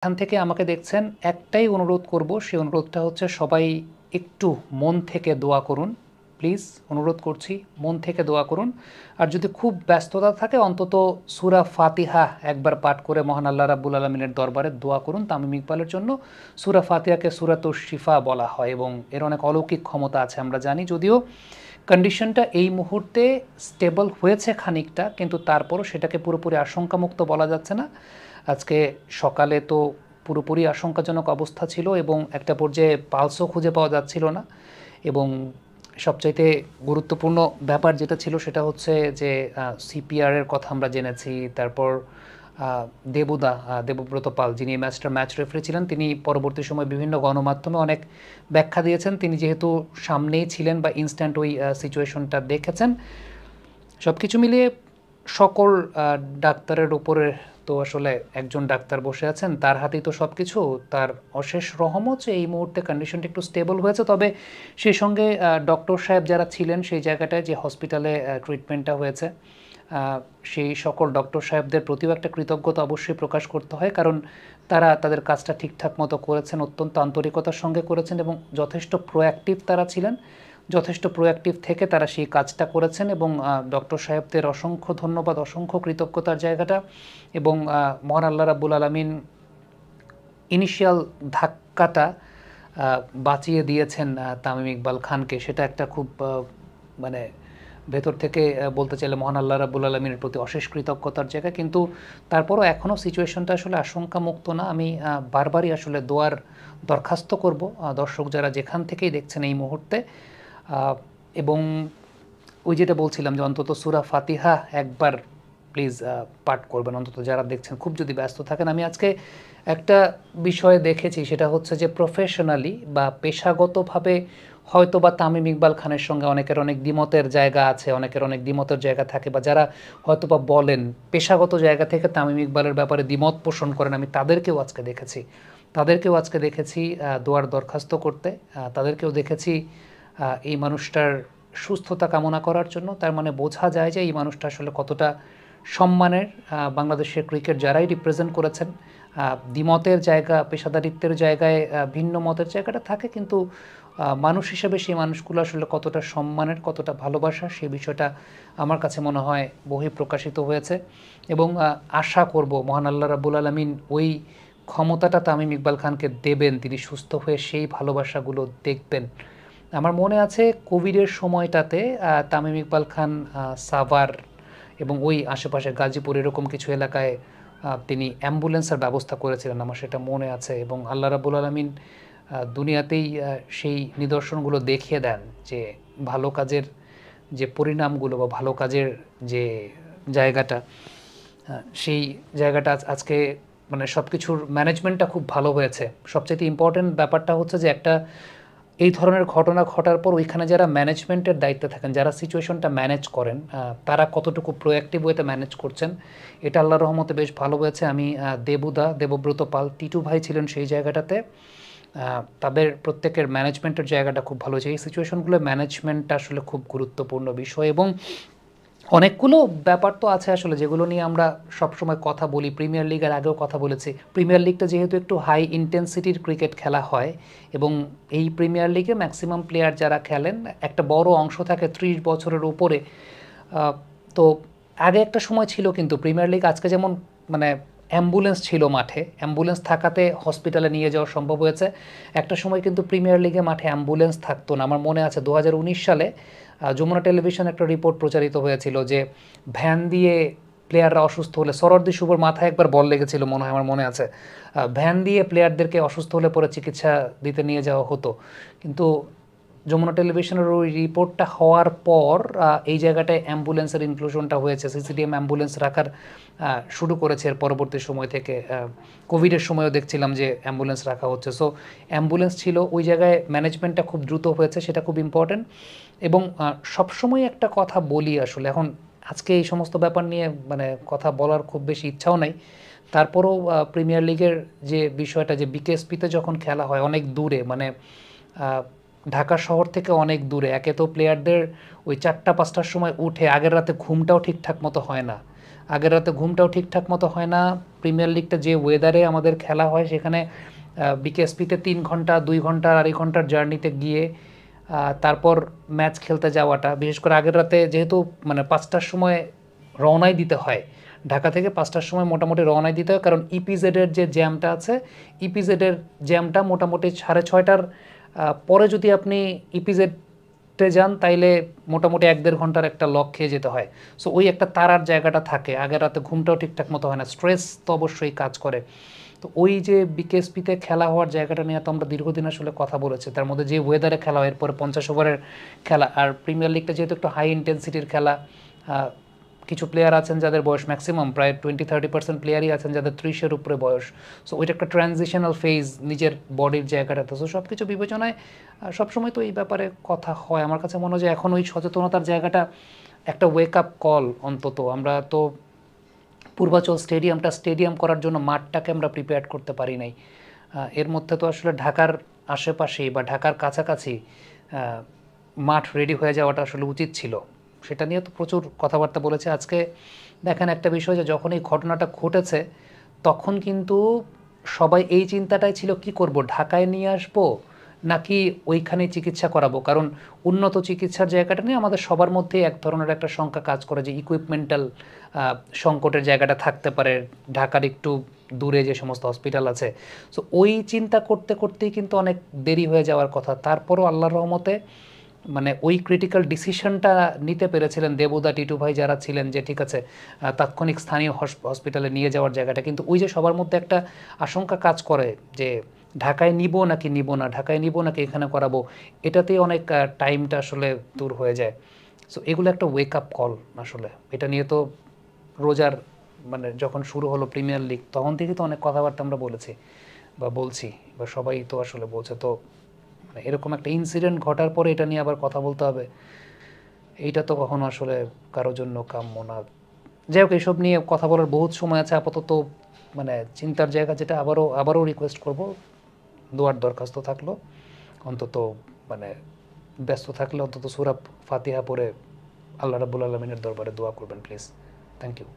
এখান থেকে আমাকে দেখছেন, একটাই অনুরোধ করব। সেই অনুরোধটা হচ্ছে সবাই একটু মন থেকে দোয়া করুন। প্লিজ অনুরোধ করছি, মন থেকে দোয়া করুন। আর যদি খুব ব্যস্ততা থাকে অন্তত সূরা ফাতিহা একবার পাঠ করে মহান আল্লাহ রাব্বুল আলামিনের দরবারে দোয়া করুন তামিম ইকবালের জন্য। সূরা ফাতিহাকে সূরাতুশ শিফা বলা হয় এবং এর অনেক অলৌকিক ক্ষমতা আছে আমরা জানি। যদিও কন্ডিশনটা এই মুহূর্তে স্টেবল হয়েছে খানিকটা, কিন্তু তারপরও সেটাকে পুরোপুরি আশঙ্কামুক্ত বলা যাচ্ছে না। আজকে সকালে তো পুরোপুরি আশঙ্কাজনক অবস্থা ছিল এবং একটা পর্যায়ে পালসও খুঁজে পাওয়া যাচ্ছিল না। এবং সবচাইতে গুরুত্বপূর্ণ ব্যাপার যেটা ছিল সেটা হচ্ছে যে সিপিআরের কথা আমরা জেনেছি। তারপর দেবব্রত পাল, যিনি ম্যাচ রেফারি ছিলেন, তিনি পরবর্তী সময় বিভিন্ন গণমাধ্যমে অনেক ব্যাখ্যা দিয়েছেন। তিনি যেহেতু সামনেই ছিলেন বা ইনস্ট্যান্ট ওই সিচুয়েশনটা দেখেছেন, সব কিছু মিলিয়ে সকল ডাক্তারের উপরে তো আসলে একজন ডাক্তার বসে আছেন, তার হাতেই তো সব কিছু। তার অশেষ রহমত যে এই মুহূর্তে কন্ডিশনটা একটু স্টেবল হয়েছে। তবে সেই সঙ্গে ডক্টর সাহেব যারা ছিলেন সেই জায়গাটায়, যে হসপিটালে ট্রিটমেন্টটা হয়েছে, সেই সকল ডক্টর সাহেবদের প্রতিও একটা কৃতজ্ঞতা অবশ্যই প্রকাশ করতে হয়, কারণ তারা তাদের কাজটা ঠিকঠাক মতো করেছেন, অত্যন্ত আন্তরিকতার সঙ্গে করেছেন এবং যথেষ্ট প্রোঅ্যাক্টিভ তারা ছিলেন। যথেষ্ট প্রোঅ্যাক্টিভ থেকে তারা সেই কাজটা করেছেন এবং ডক্টর সাহেবদের অসংখ্য ধন্যবাদ, অসংখ্য কৃতজ্ঞতার জায়গাটা। এবং মহান আল্লাহ রাব্বুল আলামিন ইনিশিয়াল ধাক্কাটা বাঁচিয়ে দিয়েছেন তামিম ইকবাল খানকে। সেটা একটা খুব মানে ভেতর থেকে বলতে চাইলে মহান আল্লাহ রাব্বুল আলামিনের প্রতি অশেষ কৃতজ্ঞতার জায়গা। কিন্তু তারপরও এখনও সিচুয়েশনটা আসলে আশঙ্কামুক্ত না। আমি বারবারই আসলে দোয়ার দরখাস্ত করব দর্শক যারা যেখান থেকেই দেখছেন এই মুহূর্তে। এবং ওই যেটা বলছিলাম যে অন্তত সূরা ফাতিহা একবার প্লিজ পাঠ করবেন, অন্তত যারা দেখছেন। খুব যদি ব্যস্ত থাকেন, আমি আজকে একটা বিষয়ে দেখেছি, সেটা হচ্ছে যে প্রফেশনালি বা পেশাগতভাবে হয়তো বা তামিম ইকবাল খানের সঙ্গে অনেকের অনেক দ্বিমতের জায়গা আছে, অনেকের অনেক দ্বিমতের জায়গা থাকে, বা যারা হয়তো বা বলেন পেশাগত জায়গা থেকে তামিম ইকবালের ব্যাপারে দ্বিমত পোষণ করেন, আমি তাদেরকেও আজকে দেখেছি দোয়ার দরখাস্ত করতে। তাদেরকেও দেখেছি এই মানুষটার সুস্থতা কামনা করার জন্য। তার মানে বোঝা যায় যে এই মানুষটা আসলে কতটা সম্মানের। বাংলাদেশের ক্রিকেট যারাই রিপ্রেজেন্ট করেছেন, দ্বিমতের জায়গা, পেশাদারিত্বের জায়গায় ভিন্ন মতের জায়গাটা থাকে, কিন্তু মানুষ হিসেবে সেই মানুষগুলো আসলে কতটা সম্মানের, কতটা ভালোবাসা, সেই বিষয়টা আমার কাছে মনে হয় বহিঃপ্রকাশিত হয়েছে। এবং আশা করব মহান আল্লাহ রাব্বুল আলামিন ওই ক্ষমতাটা তামিম ইকবাল খানকে দেবেন, তিনি সুস্থ হয়ে সেই ভালোবাসাগুলো দেখবেন। আমার মনে আছে কোভিডের সময়টাতে তামিম ইকবাল খান সাভার এবং ওই আশেপাশে গাজীপুর এরকম কিছু এলাকায় তিনি অ্যাম্বুলেন্সের ব্যবস্থা করেছিলেন, আমার সেটা মনে আছে। এবং আল্লাহ রাব্বুল আলামিন দুনিয়াতেই সেই নিদর্শনগুলো দেখিয়ে দেন যে ভালো কাজের যে পরিণামগুলো বা ভালো কাজের যে জায়গাটা, সেই জায়গাটা আজকে মানে সব কিছুর ম্যানেজমেন্টটা খুব ভালো হয়েছে। সবচেয়ে ইম্পর্টেন্ট ব্যাপারটা হচ্ছে যে একটা এই ধরনের ঘটনা ঘটার পর ওইখানে যারা ম্যানেজমেন্টের দায়িত্বে থাকেন, যারা সিচুয়েশনটা ম্যানেজ করেন, তারা কতটুকু প্রোঅ্যাক্টিভ ওয়েতে ম্যানেজ করছেন, এটা আল্লাহর রহমতে বেশ ভালো হয়েছে। আমি দেবব্রত পাল, টিটু ভাই ছিলেন সেই জায়গাটাতে, তাদের প্রত্যেকের ম্যানেজমেন্টের জায়গাটা খুব ভালো হয়েছে। এই সিচুয়েশনগুলো ম্যানেজমেন্টটা আসলে খুব গুরুত্বপূর্ণ বিষয়। এবং অনেকগুলো ব্যাপার তো আছে আসলে যেগুলো নিয়ে আমরা সবসময় কথা বলি, প্রিমিয়ার লিগের আগেও কথা বলেছি। প্রিমিয়ার লিগটা যেহেতু একটু হাই ইন্টেন্সিটির ক্রিকেট খেলা হয় এবং এই প্রিমিয়ার লিগে ম্যাক্সিমাম প্লেয়ার যারা খেলেন একটা বড় অংশ থাকে 30 বছরের উপরে। তো আগে একটা সময় ছিল কিন্তু প্রিমিয়ার লিগ আজকে যেমন মানে অ্যাম্বুলেন্স ছিল মাঠে, অ্যাম্বুলেন্স থাকাতে হসপিটালে নিয়ে যাওয়া সম্ভব হয়েছে। একটা সময় কিন্তু প্রিমিয়ার লিগে মাঠে অ্যাম্বুলেন্স থাকতো না। আমার মনে আছে 2019 সালে যমুনা টেলিভিশন একটা রিপোর্ট প্রচারিত হয়েছিল যে ভ্যান দিয়ে প্লেয়াররা অসুস্থ হলে, সরোয়ার্দী শুভর মাথায় একবার বল লেগেছিল মনে হয়, আমার মনে আছে, ভ্যান দিয়ে প্লেয়ারদেরকে অসুস্থ হলে পরে চিকিৎসা দিতে নিয়ে যাওয়া হতো। কিন্তু যমুনা টেলিভিশনের ওই রিপোর্টটা হওয়ার পর এই জায়গাটায় অ্যাম্বুলেন্সের ইনক্লুশনটা হয়েছে, সিসিডিএম অ্যাম্বুলেন্স রাখার শুরু করেছে এর পরবর্তী সময় থেকে। কোভিডের সময়ও দেখছিলাম যে অ্যাম্বুলেন্স রাখা হচ্ছে। সো অ্যাম্বুলেন্স ছিল ওই জায়গায়, ম্যানেজমেন্টটা খুব দ্রুত হয়েছে, সেটা খুব ইম্পর্ট্যান্ট। এবং সবসময় একটা কথা বলি আসলে, এখন আজকে এই সমস্ত ব্যাপার নিয়ে মানে কথা বলার খুব বেশি ইচ্ছাও নাই, তারপরেও প্রিমিয়ার লিগের যে বিষয়টা, যে বিকেএসপিতে যখন খেলা হয় অনেক দূরে, মানে ঢাকা শহর থেকে অনেক দূরে, একে তো প্লেয়ারদের ওই 4টা 5টার সময় উঠে আগের রাতে ঘুমটাও ঠিকঠাক মতো হয় না। আগের রাতে ঘুমটাও ঠিকঠাক মতো হয় না। প্রিমিয়ার লিগটা যে ওয়েদারে আমাদের খেলা হয় সেখানে বিকেএসপিতে 3 ঘন্টা 2 ঘন্টা 2.5 ঘন্টার জার্নিতে গিয়ে তারপর ম্যাচ খেলতে যাওয়াটা, বিশেষ করে আগের রাতে যেহেতু মানে 5টার সময় রওনাই দিতে হয়, ঢাকা থেকে 5টার সময় মোটামুটি রওনাই দিতে হয়, কারণ ইপিজেডের যে জ্যামটা আছে, ইপিজেডের জ্যামটা মোটামুটি 6:30টার পরে যদি আপনি ইপিজেডে যান তাইলে মোটামুটি 1-1.5 ঘন্টার একটা লক খেয়ে যেতে হয়। সো ওই একটা তারার জায়গাটা থাকে, আগের রাতে ঘুমটাও ঠিকঠাক মতো হয় না, স্ট্রেস তো অবশ্যই কাজ করে। তো ওই যে বিকেএসপিতে খেলা হওয়ার জায়গাটা নিয়ে তো আমরা দীর্ঘদিন আসলে কথা বলেছি, তার মধ্যে যে ওয়েদারে খেলা হয়, এরপরে 50 ওভারের খেলা, আর প্রিমিয়ার লিগটা যেহেতু একটু হাই ইন্টেন্সিটির খেলা, কিছু প্লেয়ার আছেন যাদের বয়স ম্যাক্সিমাম প্রায় 20-30% প্লেয়ারই আছেন যাদের 30-এর উপরে বয়স। সো ওইটা একটা ট্রানজিশনাল ফেজ নিজের বডির জায়গাটাতে। সো সব কিছু বিবেচনায় সবসময় তো এই ব্যাপারে কথা হয়। আমার কাছে মনে হয় যে এখন ওই সচেতনতার জায়গাটা একটা ওয়েক আপ কল অন্তত। আমরা তো পূর্বাচল স্টেডিয়াম করার জন্য মাঠটাকে আমরা প্রিপেয়ার করতে পারি নাই। এর মধ্যে তো আসলে ঢাকার আশেপাশেই বা ঢাকার কাছাকাছি মাঠ রেডি হয়ে যাওয়াটা আসলে উচিত ছিল। সেটা নিয়ে তো প্রচুর কথাবার্তা বলেছে। আজকে দেখেন একটা বিষয়, যে যখন এই ঘটনাটা ঘটেছে তখন কিন্তু সবাই এই চিন্তাটাই ছিল, কি করব, ঢাকায় নিয়ে আসবো নাকি ওইখানে চিকিৎসা করাবো। কারণ উন্নত চিকিৎসার জায়গাটা নিয়ে আমাদের সবার মধ্যে এক ধরনের একটা শঙ্কা কাজ করে যে ইকুইপমেন্টাল সংকটের জায়গাটা থাকতে পারে ঢাকার একটু দূরে যে সমস্ত হসপিটাল আছে। সো ওই চিন্তা করতে করতেই কিন্তু অনেক দেরি হয়ে যাওয়ার কথা। তারপরও আল্লাহর রহমতে মানে ওই ক্রিটিক্যাল ডিসিশনটা নিতে পেরেছিলেন দেবুদা, টিটু ভাই যারা ছিলেন, যে ঠিক আছে তাৎক্ষণিক স্থানীয় হসপিটালে নিয়ে যাওয়ার জায়গাটা। কিন্তু ওই যে সবার মধ্যে একটা আশঙ্কা কাজ করে যে ঢাকায় নিব নাকি নিব না, ঢাকায় নিব নাকি এখানে করাবো, এটাতেই অনেক টাইমটা আসলে দূর হয়ে যায়। সো এগুলো একটা ওয়েক আপ কল আসলে। এটা নিয়ে তো রোজার মানে যখন শুরু হলো প্রিমিয়ার লিগ তখন থেকে তো অনেক কথাবার্তা আমরা বলেছি বা বলছি, বা সবাই তো আসলে বলছে। তো মানে এরকম একটা ইনসিডেন্ট ঘটার পরে এটা নিয়ে আবার কথা বলতে হবে, এইটা তো কখনো আসলে কারোর জন্য কাম্য না। যাই হোক, এইসব নিয়ে কথা বলার বহুত সময় আছে। আপাতত মানে চিন্তার জায়গা যেটা, আবারও রিকোয়েস্ট করব, দোয়ার দরখাস্ত থাকলো অন্তত, মানে ব্যস্ত থাকলে অন্তত সূরা ফাতিহা পড়ে আল্লাহ রাব্বুল আলামিনের দরবারে দোয়া করবেন প্লিজ। Thank you.